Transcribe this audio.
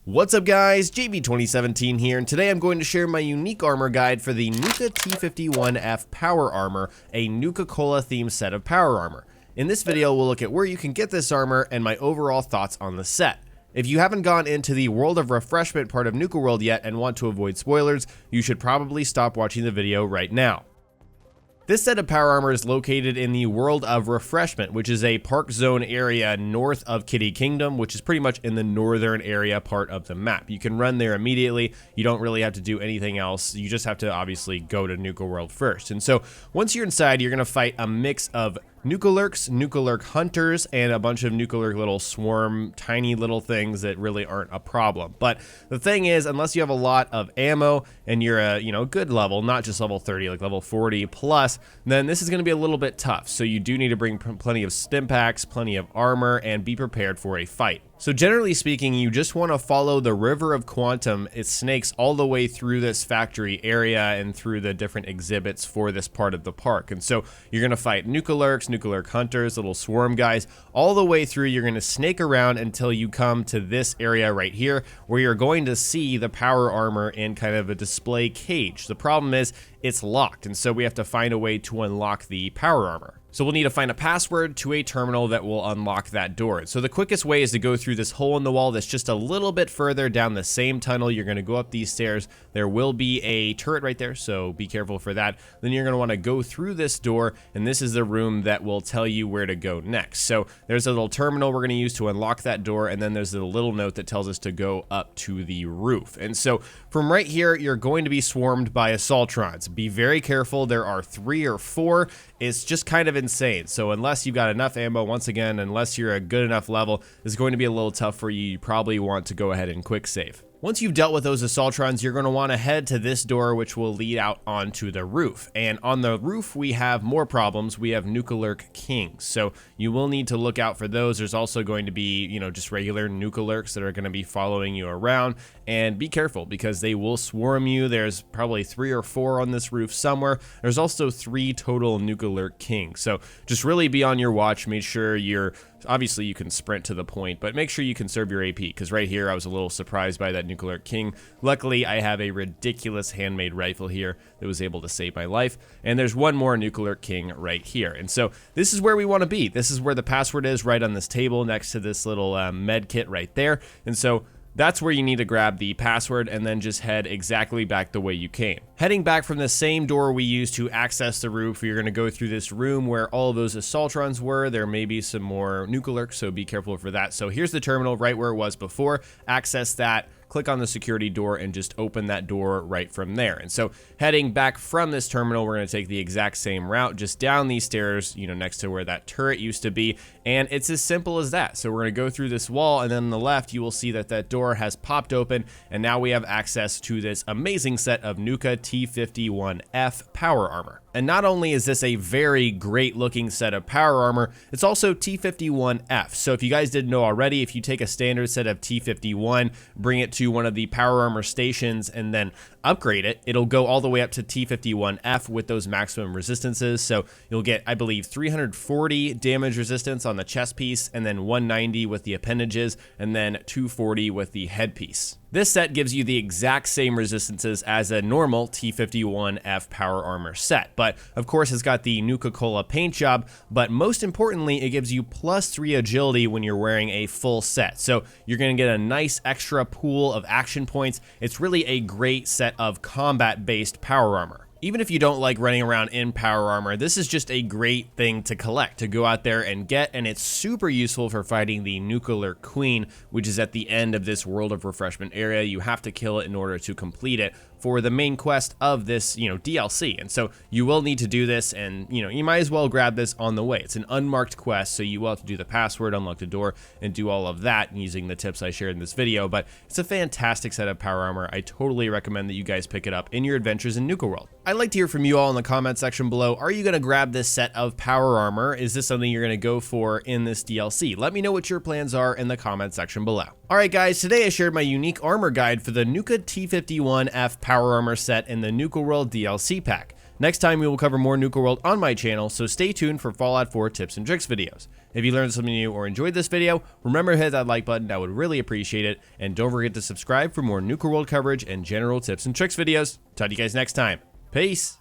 What's up guys, JV2017 here, and today I'm going to share my unique armor guide for the Nuka T-51f Power Armor, a Nuka-Cola themed set of power armor. In this video, we'll look at where you can get this armor and my overall thoughts on the set. If you haven't gone into the World of Refreshment part of Nuka World yet and want to avoid spoilers, you should probably stop watching the video right now. This set of power armor is located in the World of Refreshment, which is a park zone area north of Kitty Kingdom, which is pretty much in the northern area part of the map. You can run there immediately. You don't really have to do anything else. You just have to obviously go to Nuka World first. And so once you're inside, you're going to fight a mix of Nuka Lurks, Nuka Lurk Hunters, and a bunch of Nuka Lurk little swarm, tiny little things that really aren't a problem. But the thing is, unless you have a lot of ammo and you're a good level, not just level 30, like level 40 plus, then this is going to be a little bit tough. So you do need to bring plenty of stim packs, plenty of armor, and be prepared for a fight. So generally speaking, you just want to follow the River of Quantum. It snakes all the way through this factory area and through the different exhibits for this part of the park. And so you're going to fight Nuka Lurks, Nuka Lurk Hunters, little swarm guys, all the way through. You're going to snake around until you come to this area right here, where you're going to see the power armor in kind of a display cage. The problem is it's locked, and so we have to find a way to unlock the power armor. So we'll need to find a password to a terminal that will unlock that door. So the quickest way is to go through this hole in the wall that's just a little bit further down the same tunnel. You're going to go up these stairs. There will be a turret right there, so be careful for that. Then you're going to want to go through this door, and this is the room that will tell you where to go next. So there's a little terminal we're going to use to unlock that door, and then there's a little note that tells us to go up to the roof. And so from right here, you're going to be swarmed by assaultrons. Be very careful. There are 3 or 4. It's just kind of insane. So unless you've got enough ammo, once again, unless you're a good enough level, it's going to be a little tough for you. You probably want to go ahead and quick save. Once you've dealt with those assaultrons, you're going to want to head to this door, which will lead out onto the roof. And on the roof, we have more problems. We have Nuka Lurk Kings, so you will need to look out for those. There's also going to be, just regular Nuka Lurks that are going to be following you around. And be careful, because they will swarm you. There's probably 3 or 4 on this roof somewhere. There's also 3 total Nuka Lurk Kings, so just really be on your watch. Make sure obviously you can sprint to the point, but make sure you conserve your AP, because right here I was a little surprised by that Nuka Lurk King. Luckily, I have a ridiculous handmade rifle here that was able to save my life, and there's one more Nuka Lurk King right here. And so this is where we want to be. This is where the password is, right on this table next to this little med kit right there. And so that's where you need to grab the password and then just head exactly back the way you came. Heading back from the same door we used to access the roof, you're going to go through this room where all of those assaultrons were. There may be some more Nuka Lurks, so be careful for that. So here's the terminal right where it was before. Access that. Click on the security door and just open that door right from there. And so heading back from this terminal, we're going to take the exact same route, just down these stairs, next to where that turret used to be. And it's as simple as that. So we're going to go through this wall, and then on the left, you will see that that door has popped open, and now we have access to this amazing set of Nuka T-51f Power Armor. And not only is this a very great looking set of power armor, it's also T-51f. So if you guys didn't know already, if you take a standard set of T-51, bring it to one of the power armor stations, and then upgrade it, it'll go all the way up to T-51f with those maximum resistances. So you'll get, I believe, 340 damage resistance on the chest piece, and then 190 with the appendages, and then 240 with the headpiece. This set gives you the exact same resistances as a normal T-51f power armor set, but of course it's got the Nuka-Cola paint job, but most importantly, it gives you +3 agility when you're wearing a full set. So you're going to get a nice extra pool of action points. It's really a great set of combat-based power armor. Even if you don't like running around in power armor, this is just a great thing to collect, to go out there and get, and it's super useful for fighting the Nuka Lurk Queen, which is at the end of this World of Refreshment area. You have to kill it in order to complete it for the main quest of this, DLC. And so you will need to do this, and, you might as well grab this on the way. It's an unmarked quest, so you will have to do the password, unlock the door, and do all of that using the tips I shared in this video. But it's a fantastic set of power armor. I totally recommend that you guys pick it up in your adventures in Nuka World. I'd like to hear from you all in the comment section below. Are you going to grab this set of power armor? Is this something you're going to go for in this DLC? Let me know what your plans are in the comment section below. Alright guys, today I shared my unique armor guide for the Nuka T-51f Power Armor set in the Nuka World DLC pack. Next time we will cover more Nuka World on my channel, so stay tuned for Fallout 4 tips and tricks videos. If you learned something new or enjoyed this video, remember to hit that like button, I would really appreciate it. And don't forget to subscribe for more Nuka World coverage and general tips and tricks videos. Talk to you guys next time. Peace!